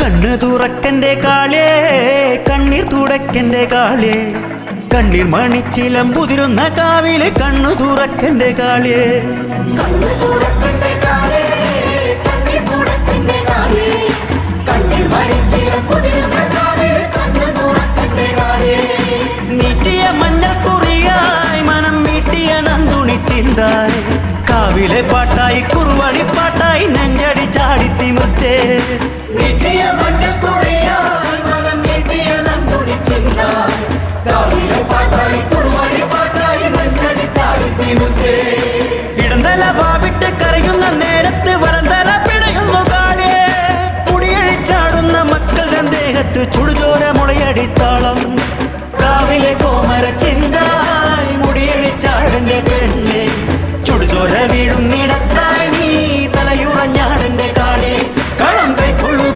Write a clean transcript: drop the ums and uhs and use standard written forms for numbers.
കണ്ണു തുറക്കന്റെ കാളേ കണ്ണീർ തുടക്കന്റെ കാളേ കണ്ണീർ മണിച്ചിലമ്പുതിരുന്ന കാവിലെ കണ്ണു തുറക്കന്റെ കാളേ നീട്ടിയ മഞ്ഞക്കുറിയായി മനം മീട്ടിയ നന്ദുണി ചിന്തായി കാവിലെ പാട്ടായി കുറുവടി പാട്ടായി നെഞ്ചടി ചാടിത്തി മുത്തേ ഇടന്തല വാവിട്ട് കരയുന്ന നേരത്ത് വരന്തല പിടയുന്നു കാടേ മുടിയഴിച്ചാടുന്ന മക്കളുടെ ദേഹത്ത് ചുടുചോര മുളയടിത്താ